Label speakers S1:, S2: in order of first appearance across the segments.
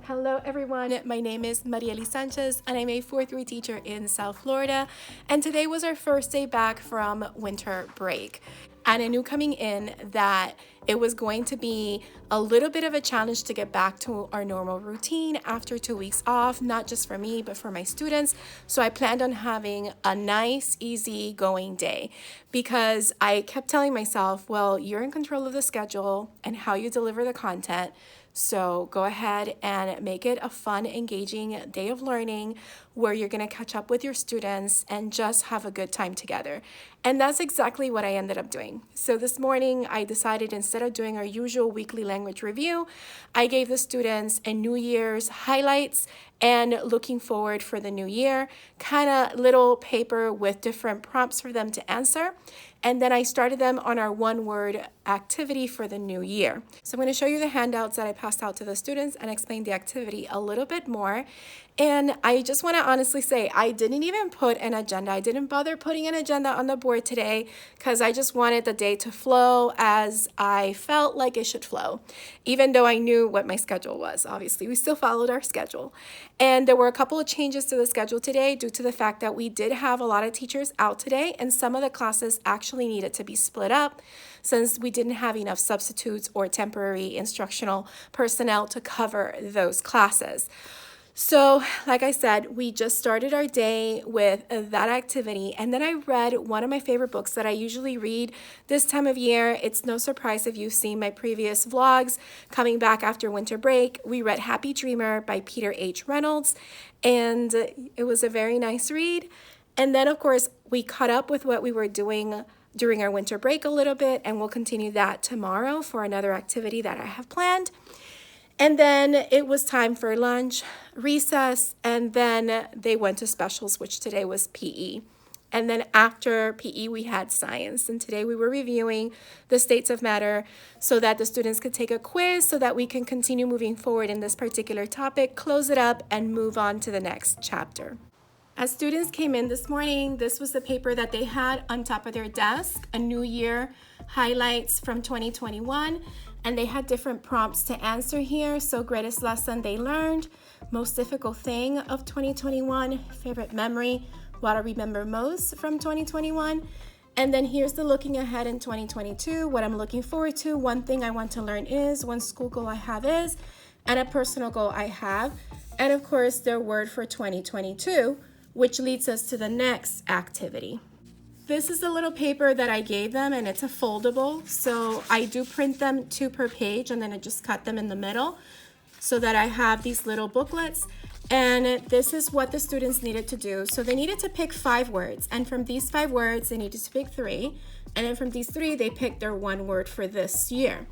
S1: Hello everyone, my name is Mariely Sanchez and I'm a 4th grade teacher in South Florida, and today was our first day back from winter break. And I knew coming in that it was going to be a little bit of a challenge to get back to our normal routine after 2 weeks off, not just for me, but for my students. So I planned on having a nice, easy going day because I kept telling myself, well, you're in control of the schedule and how you deliver the content. So go ahead and make it a fun, engaging day of learning where you're going to catch up with your students and just have a good time together. And that's exactly what I ended up doing. So this morning, I decided instead of doing our usual weekly language review, I gave the students a New Year's highlights and looking forward for the new year, kind of little paper with different prompts for them to answer. And then I started them on our one-word activity for the new year. So I'm going to show you the handouts that I passed out to the students and explain the activity a little bit more. And I just want to honestly say I didn't even put an agenda. I didn't bother putting an agenda on the board today because I just wanted the day to flow as I felt like it should flow, even though I knew what my schedule was. Obviously, we still followed our schedule. And there were a couple of changes to the schedule today due to the fact that we did have a lot of teachers out today, and some of the classes actually needed to be split up since we didn't have enough substitutes or temporary instructional personnel to cover those classes. So, like I said, we just started our day with that activity, and then I read one of my favorite books that I usually read this time of year. It's no surprise if you've seen my previous vlogs coming back after winter break. We read Happy Dreamer by Peter H. Reynolds, and it was a very nice read. And then, of course, we caught up with what we were doing during our winter break a little bit, and we'll continue that tomorrow for another activity that I have planned. And then it was time for lunch, recess, and then they went to specials, which today was PE. And then after PE, we had science. And today we were reviewing the states of matter so that the students could take a quiz so that we can continue moving forward in this particular topic, close it up, and move on to the next chapter. As students came in this morning, this was the paper that they had on top of their desk, a New Year highlights from 2021. And they had different prompts to answer here. So greatest lesson they learned, most difficult thing of 2021, favorite memory, what I remember most from 2021. And then here's the looking ahead in 2022, what I'm looking forward to, one thing I want to learn is, one school goal I have is, and a personal goal I have. And of course, their word for 2022, which leads us to the next activity. This is the little paper that I gave them, and it's a foldable. So I do print them 2 per page, and then I just cut them in the middle so that I have these little booklets. And this is what the students needed to do. So they needed to pick 5 words, and from these 5 words, they needed to pick 3. And then from these 3, they picked their one word for this year.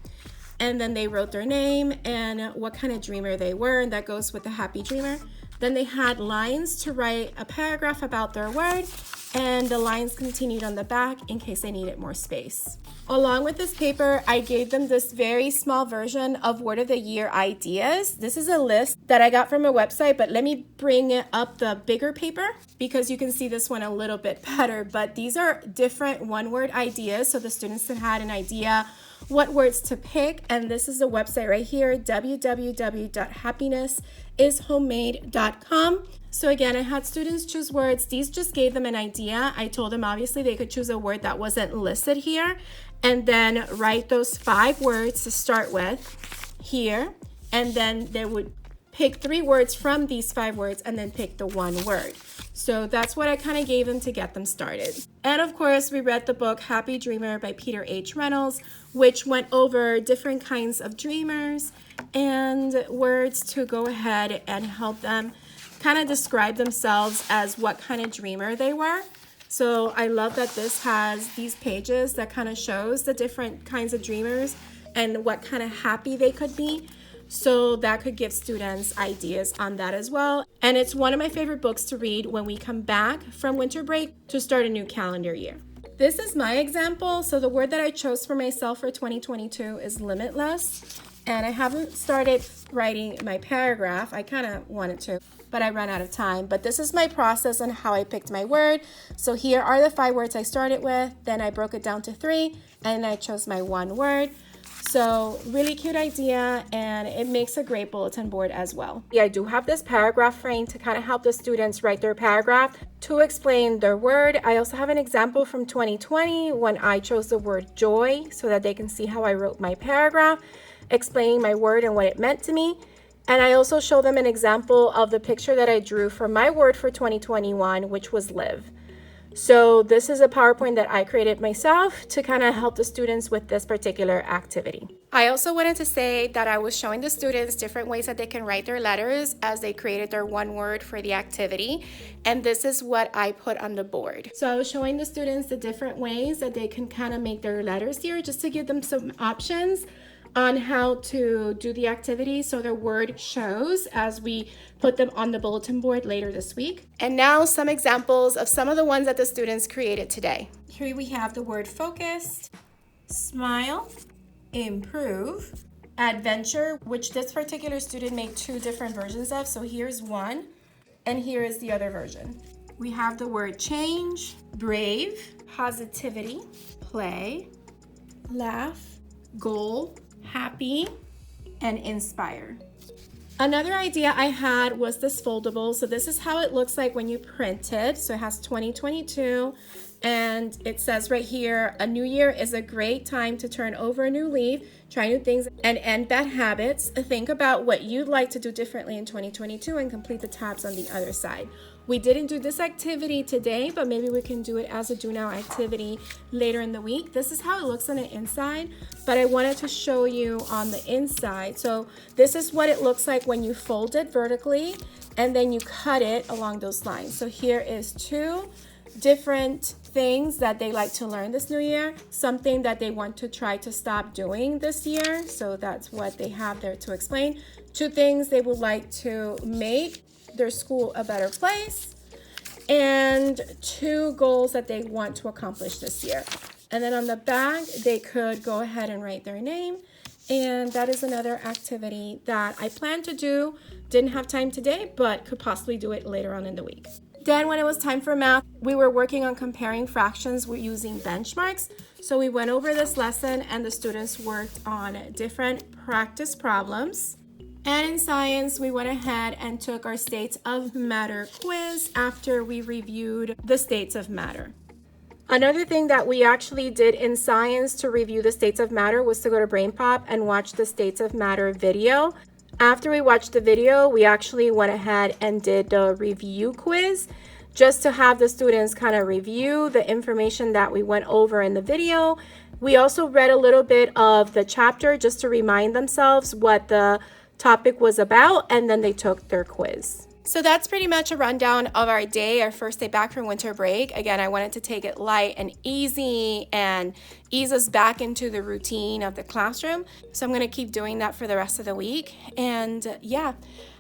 S1: And then they wrote their name and what kind of dreamer they were, and that goes with the happy dreamer. Then they had lines to write a paragraph about their word, and the lines continued on the back in case they needed more space. Along with this paper, I gave them this very small version of word of the year ideas. This is a list that I got from a website, but let me bring up the bigger paper because you can see this one a little bit better. But these are different one-word ideas, so the students had an idea what words to pick, and this is the website right here, www.happinessishomemade.com. So again, I had students choose words. These just gave them an idea. I told them obviously they could choose a word that wasn't listed here and then write those 5 words to start with here, and then they would pick 3 words from these 5 words and then pick the one word. So that's what I kind of gave them to get them started. And of course, we read the book Happy Dreamer by Peter H. Reynolds, which went over different kinds of dreamers and words to go ahead and help them kind of describe themselves as what kind of dreamer they were. So I love that this has these pages that kind of shows the different kinds of dreamers and what kind of happy they could be. So that could give students ideas on that as well. And it's one of my favorite books to read when we come back from winter break to start a new calendar year. This is my example. So the word that I chose for myself for 2022 is limitless. And I haven't started writing my paragraph. I kind of wanted to, but I ran out of time. But this is my process on how I picked my word. So here are the 5 words I started with. Then I broke it down to 3, and I chose my one word. So really cute idea, and it makes a great bulletin board as well. Yeah, I do have this paragraph frame to kind of help the students write their paragraph to explain their word. I also have an example from 2020 when I chose the word joy so that they can see how I wrote my paragraph, explaining my word and what it meant to me. And I also show them an example of the picture that I drew for my word for 2021, which was live. So this is a PowerPoint that I created myself to kind of help the students with this particular activity. I also wanted to say that I was showing the students different ways that they can write their letters as they created their one word for the activity. And this is what I put on the board. So I was showing the students the different ways that they can kind of make their letters here, just to give them some options on how to do the activity so their word shows as we put them on the bulletin board later this week. And now some examples of some of the ones that the students created today. Here we have the word focused, smile, improve, adventure, which this particular student made 2 different versions of. So here's one, and here is the other version. We have the word change, brave, positivity, play, laugh, goal, happy, and inspire. Another idea I had was this foldable. So this is how it looks like when you print it. So it has 2022, and it says right here, a new year is a great time to turn over a new leaf, try new things, and end bad habits. Think about what you'd like to do differently in 2022 and complete the tabs on the other side. We didn't do this activity today, but maybe we can do it as a do now activity later in the week. This is how it looks on the inside, but I wanted to show you on the inside. So this is what it looks like when you fold it vertically and then you cut it along those lines. So here is 2 different things that they like to learn this new year, something that they want to try to stop doing this year. So that's what they have there to explain. 2 things they would like to make their school a better place, and 2 goals that they want to accomplish this year. And then on the back, they could go ahead and write their name. And that is another activity that I plan to do. Didn't have time today, but could possibly do it later on in the week. Then when it was time for math, we were working on comparing fractions. We're using benchmarks. So we went over this lesson and the students worked on different practice problems. And in science, we went ahead and took our states of matter quiz after we reviewed the states of matter. Another thing that we actually did in science to review the states of matter was to go to BrainPop and watch the states of matter video. After we watched the video, we actually went ahead and did the review quiz just to have the students kind of review the information that we went over in the video. We also read a little bit of the chapter just to remind themselves what the topic was about, and then they took their quiz. So that's pretty much a rundown of our day, our first day back from winter break. Again, I wanted to take it light and easy and ease us back into the routine of the classroom. So I'm going to keep doing that for the rest of the week. And yeah,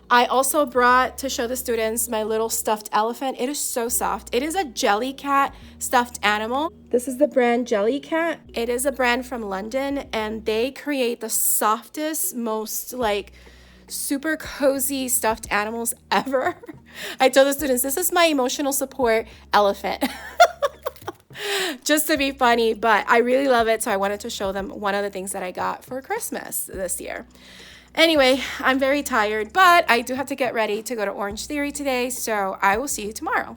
S1: I also brought to show the students my little stuffed elephant. It is so soft. It is a Jellycat stuffed animal. This is the brand Jellycat. It is a brand from London, and they create the softest, most super cozy stuffed animals ever. I told the students, this is my emotional support elephant. Just to be funny, but I really love it. So I wanted to show them one of the things that I got for Christmas this year. Anyway, I'm very tired, but I do have to get ready to go to Orange Theory today. So I will see you tomorrow.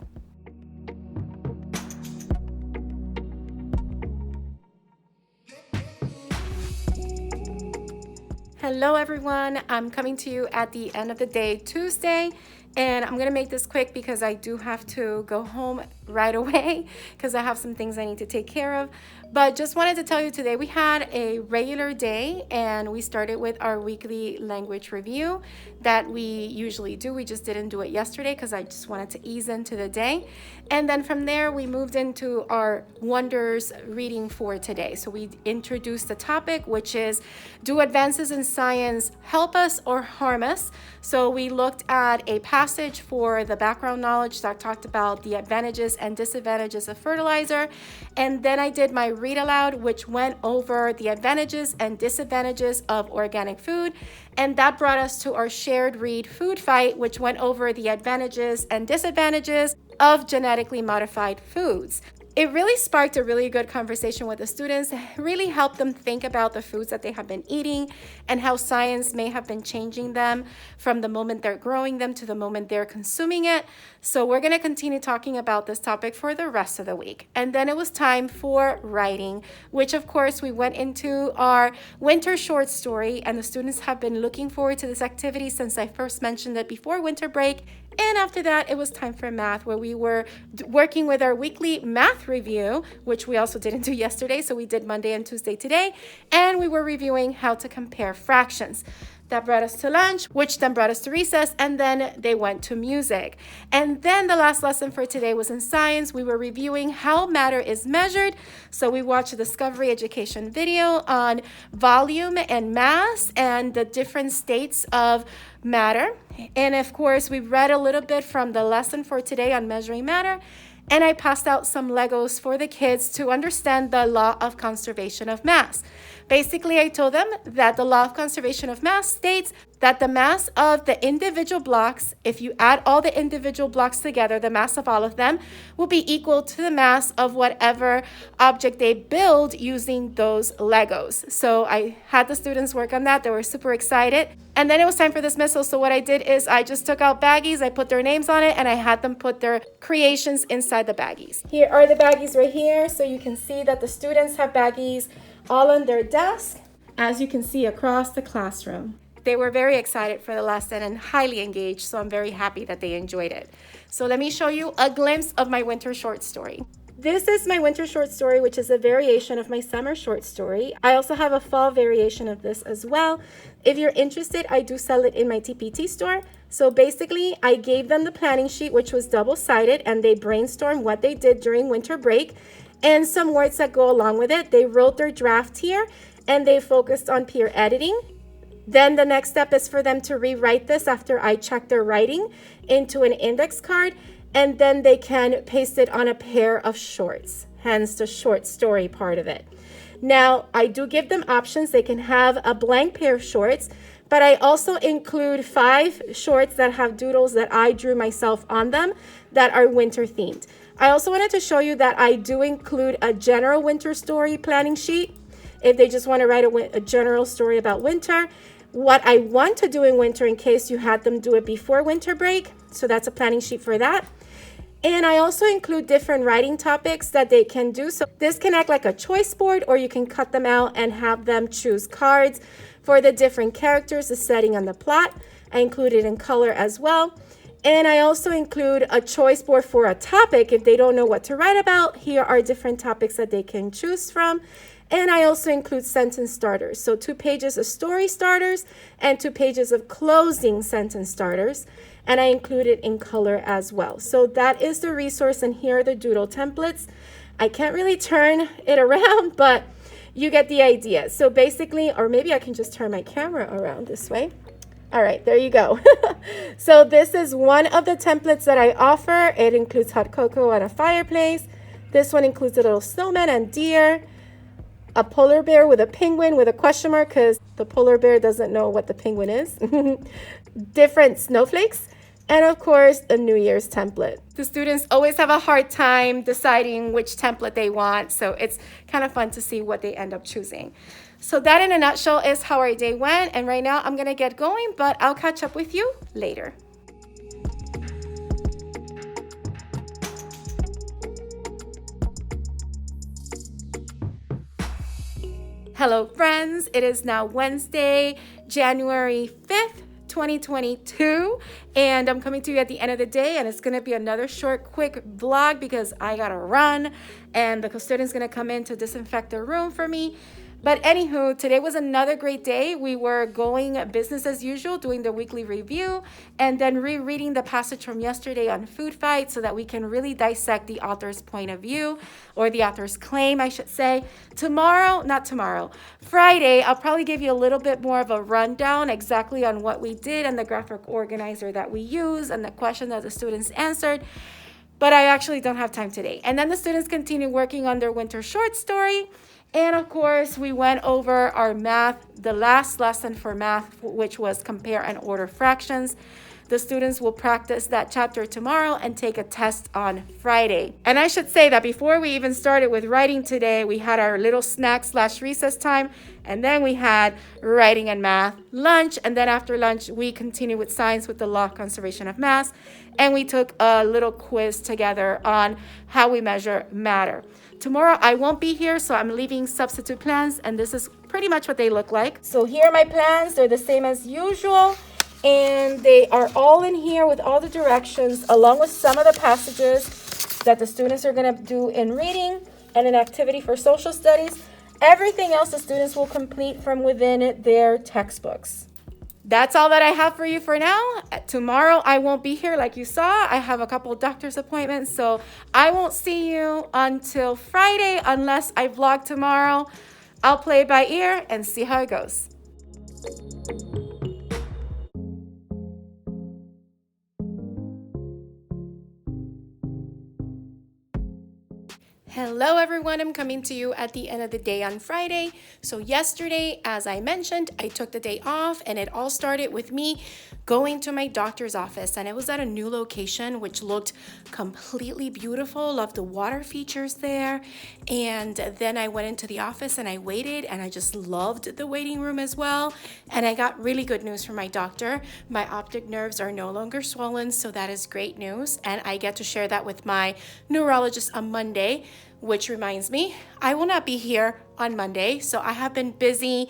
S1: Hello everyone, I'm coming to you at the end of the day, Tuesday, and I'm gonna make this quick because I do have to go home right away because I have some things I need to take care of. But just wanted to tell you today we had a regular day and we started with our weekly language review that we usually do. We just didn't do it yesterday because I just wanted to ease into the day. And then from there we moved into our wonders reading for today. So we introduced the topic, which is, do advances in science help us or harm us? So we looked at a passage for the background knowledge that talked about the advantages and disadvantages of fertilizer. And then I did my read aloud, which went over the advantages and disadvantages of organic food. And that brought us to our shared read food fight, which went over the advantages and disadvantages of genetically modified foods. It really sparked a really good conversation with the students, really helped them think about the foods that they have been eating and how science may have been changing them from the moment they're growing them to the moment they're consuming it. So we're going to continue talking about this topic for the rest of the week. And then it was time for writing, which of course we went into our winter short story, and the students have been looking forward to this activity since I first mentioned it before winter break. And after that, it was time for math, where we were working with our weekly math review, which we also didn't do yesterday. So we did Monday and Tuesday today. And we were reviewing how to compare fractions. That brought us to lunch, which then brought us to recess, and then they went to music. And then the last lesson for today was in science. We were reviewing how matter is measured. So we watched a Discovery Education video on volume and mass and the different states of matter. And of course, we read a little bit from the lesson for today on measuring matter. And I passed out some Legos for the kids to understand the law of conservation of mass. Basically, I told them that the law of conservation of mass states that the mass of the individual blocks, if you add all the individual blocks together, the mass of all of them will be equal to the mass of whatever object they build using those Legos. So I had the students work on that. They were super excited. And then it was time for dismissal. So what I did is I just took out baggies, I put their names on it, and I had them put their creations inside the baggies. Here are the baggies right here. So you can see that the students have baggies all on their desk, as you can see across the classroom. They were very excited for the lesson and highly engaged, so I'm very happy that they enjoyed it. So let me show you a glimpse of my winter short story. This is my winter short story, which is a variation of my summer short story. I also have a fall variation of this as well. If you're interested, I do sell it in my TPT store. So basically, I gave them the planning sheet, which was double-sided, and they brainstormed what they did during winter break and some words that go along with it. They wrote their draft here, and they focused on peer editing. Then the next step is for them to rewrite this after I check their writing into an index card, and then they can paste it on a pair of shorts, hence the short story part of it. Now, I do give them options. They can have a blank pair of shorts, but I also include 5 shorts that have doodles that I drew myself on them that are winter themed. I also wanted to show you that I do include a general winter story planning sheet if they just want to write a general story about winter. What I want to do in winter in case you had them do it before winter break. So that's a planning sheet for that. And I also include different writing topics that they can do. So this can act like a choice board, or you can cut them out and have them choose cards for the different characters, the setting, and the plot. I include it in color as well. And I also include a choice board for a topic. If they don't know what to write about, here are different topics that they can choose from. And I also include sentence starters. So 2 pages of story starters and 2 pages of closing sentence starters. And I include it in color as well. So that is the resource, and here are the doodle templates. I can't really turn it around, but you get the idea. So basically, or maybe I can just turn my camera around this way. All right, there you go. So this is one of the templates that I offer. It includes hot cocoa and a fireplace. This one includes a little snowman and deer, a polar bear with a penguin with a question mark because the polar bear doesn't know what the penguin is, different snowflakes, and of course, a New Year's template. The students always have a hard time deciding which template they want, so it's kind of fun to see what they end up choosing. So that in a nutshell is how our day went, and right now I'm gonna get going, but I'll catch up with you later. Hello friends, it is now Wednesday, January 5th, 2022, and I'm coming to you at the end of the day, and it's gonna be another short, quick vlog because I gotta run, and the custodian's gonna come in to disinfect the room for me. But anywho, today was another great day. We were going business as usual, doing the weekly review, and then rereading the passage from yesterday on food fight so that we can really dissect the author's point of view, or the author's claim, I should say. Friday, I'll probably give you a little bit more of a rundown exactly on what we did and the graphic organizer that we use and the question that the students answered. But I actually don't have time today. And then the students continue working on their winter short story. And of course, we went over our math, the last lesson for math, which was compare and order fractions. The students will practice that chapter tomorrow and take a test on Friday. And I should say that before we even started with writing today, we had our little snack/recess time, and then we had writing and math lunch, and then after lunch we continued with science with the law of conservation of mass, and we took a little quiz together on how we measure matter. Tomorrow I won't be here, so I'm leaving substitute plans, and this is pretty much what they look like. So here are my plans. They're the same as usual, and they are all in here with all the directions, along with some of the passages that the students are going to do in reading and an activity for social studies. Everything else the students will complete from within their textbooks. That's all that I have for you for now. Tomorrow I won't be here like you saw. I have a couple doctor's appointments, so I won't see you until Friday unless I vlog tomorrow. I'll play it by ear and see how it goes. Hello everyone, I'm coming to you at the end of the day on Friday. So yesterday, as I mentioned, I took the day off, and it all started with me going to my doctor's office, and it was at a new location which looked completely beautiful. Loved the water features there. And then I went into the office and I waited, and I just loved the waiting room as well. And I got really good news from my doctor. My optic nerves are no longer swollen, so that is great news, and I get to share that with my neurologist on Monday. Which reminds me, I will not be here on Monday, so I have been busy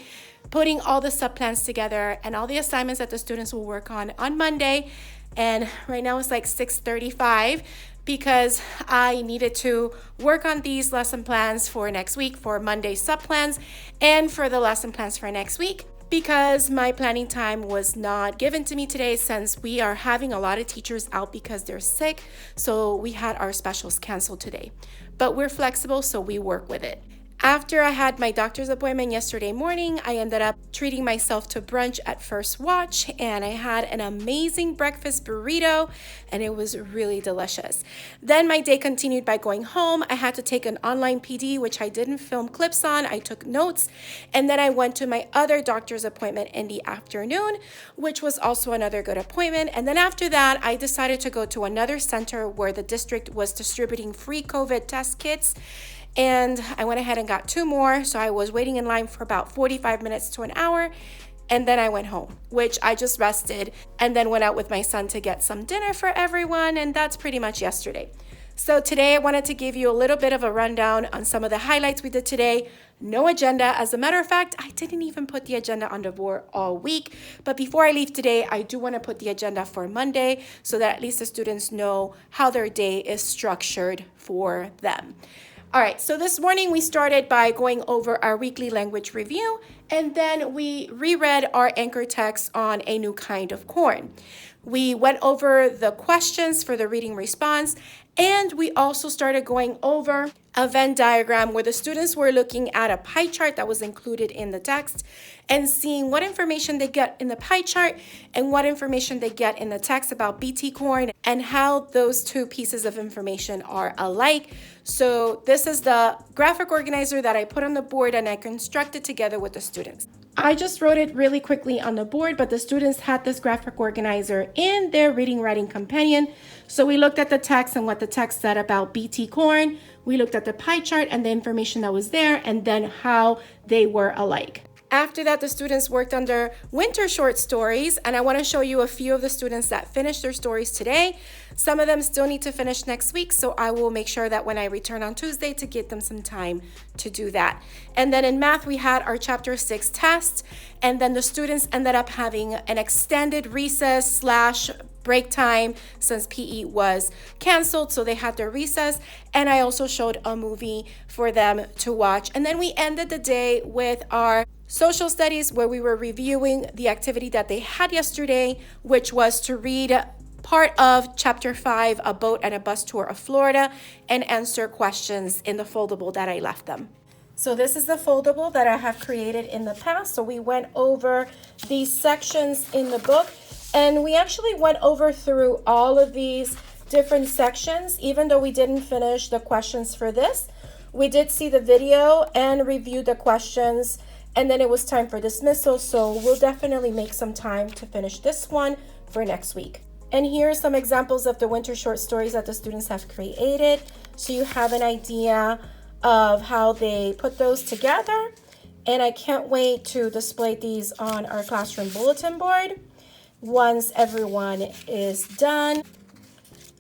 S1: putting all the sub-plans together and all the assignments that the students will work on Monday. And right now it's like 6:35 because I needed to work on these lesson plans for next week, for Monday's sub-plans, and for the lesson plans for next week, because my planning time was not given to me today since we are having a lot of teachers out because they're sick. So we had our specials canceled today. But we're flexible, so we work with it. After I had my doctor's appointment yesterday morning, I ended up treating myself to brunch at First Watch, and I had an amazing breakfast burrito, and it was really delicious. Then my day continued by going home. I had to take an online PD, which I didn't film clips on. I took notes, and then I went to my other doctor's appointment in the afternoon, which was also another good appointment. And then after that, I decided to go to another center where the district was distributing free COVID test kits. And I went ahead and got 2 more. So I was waiting in line for about 45 minutes to an hour. And then I went home, which I just rested, and then went out with my son to get some dinner for everyone. And that's pretty much yesterday. So today I wanted to give you a little bit of a rundown on some of the highlights we did today. No agenda. As a matter of fact, I didn't even put the agenda on the board all week. But before I leave today, I do want to put the agenda for Monday so that at least the students know how their day is structured for them. All right, so this morning we started by going over our weekly language review, and then we reread our anchor text on A New Kind of Corn. We went over the questions for the reading response, and we also started going over a Venn diagram where the students were looking at a pie chart that was included in the text and seeing what information they get in the pie chart and what information they get in the text about BT corn and how those two pieces of information are alike. So this is the graphic organizer that I put on the board and I constructed together with the students. I just wrote it really quickly on the board, but the students had this graphic organizer in their reading writing companion. So we looked at the text and what the text said about BT corn. We looked at the pie chart and the information that was there, and then how they were alike. After that, the students worked on their winter short stories, and I want to show you a few of the students that finished their stories today. Some of them still need to finish next week, so I will make sure that when I return on Tuesday to give them some time to do that. And then in math, we had our chapter 6 test, and then the students ended up having an extended recess / break time since PE was canceled, so they had their recess, and I also showed a movie for them to watch. And then we ended the day with our social studies, where we were reviewing the activity that they had yesterday, which was to read part of chapter 5, A Boat and a Bus Tour of Florida, and answer questions in the foldable that I left them. So this is the foldable that I have created in the past. So we went over these sections in the book, and we actually went over through all of these different sections, even though we didn't finish the questions for this. We did see the video and review the questions, and then it was time for dismissal. So we'll definitely make some time to finish this one for next week. And here are some examples of the winter short stories that the students have created, so you have an idea of how they put those together. And I can't wait to display these on our classroom bulletin board once everyone is done,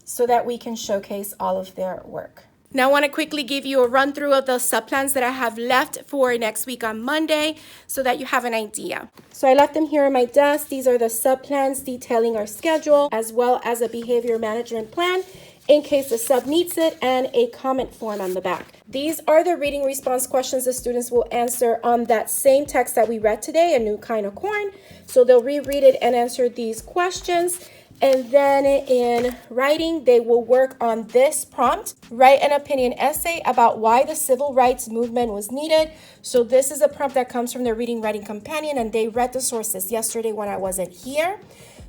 S1: so that we can showcase all of their work. Now I want to quickly give you a run through of the subplans that I have left for next week on Monday so that you have an idea. So I left them here on my desk. These are the subplans detailing our schedule, as well as a behavior management plan in case the sub needs it, and a comment form on the back. These are the reading response questions the students will answer on that same text that we read today, A New Kind of Corn. So they'll reread it and answer these questions. And then in writing, they will work on this prompt: write an opinion essay about why the civil rights movement was needed. So this is a prompt that comes from the Reading Writing Companion, and they read the sources yesterday when I wasn't here.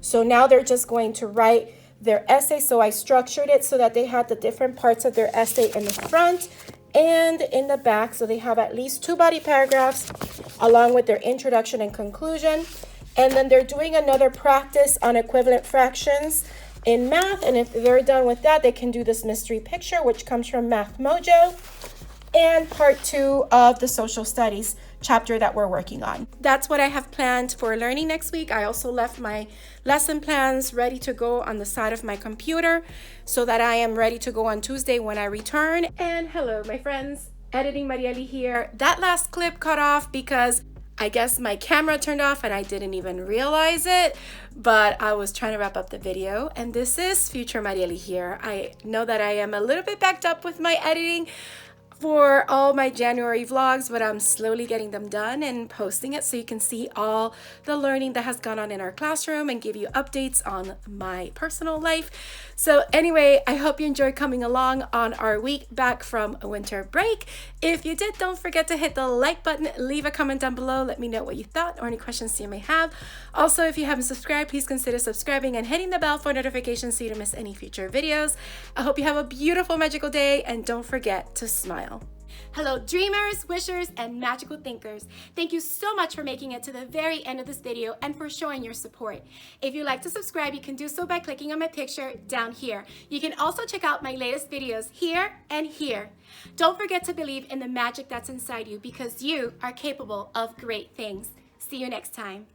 S1: So now they're just going to write their essay. So I structured it so that they had the different parts of their essay in the front and in the back. So they have at least 2 body paragraphs along with their introduction and conclusion. And then they're doing another practice on equivalent fractions in math. And if they're done with that, they can do this mystery picture, which comes from Math Mojo, and part 2 of the social studies chapter that we're working on. That's what I have planned for learning next week. I also left my lesson plans ready to go on the side of my computer so that I am ready to go on Tuesday when I return. And hello, my friends. Editing Marieli here. That last clip cut off because I guess my camera turned off and I didn't even realize it, but I was trying to wrap up the video. And this is future Marieli here. I know that I am a little bit backed up with my editing for all my January vlogs, but I'm slowly getting them done and posting it so you can see all the learning that has gone on in our classroom and give you updates on my personal life. So anyway, I hope you enjoyed coming along on our week back from winter break. If you did, don't forget to hit the like button, leave a comment down below, let me know what you thought or any questions you may have. Also, if you haven't subscribed, please consider subscribing and hitting the bell for notifications so you don't miss any future videos. I hope you have a beautiful, magical day, and don't forget to smile. Hello dreamers, wishers, and magical thinkers. Thank you so much for making it to the very end of this video and for showing your support. If you'd like to subscribe, you can do so by clicking on my picture down here. You can also check out my latest videos here and here. Don't forget to believe in the magic that's inside you, because you are capable of great things. See you next time.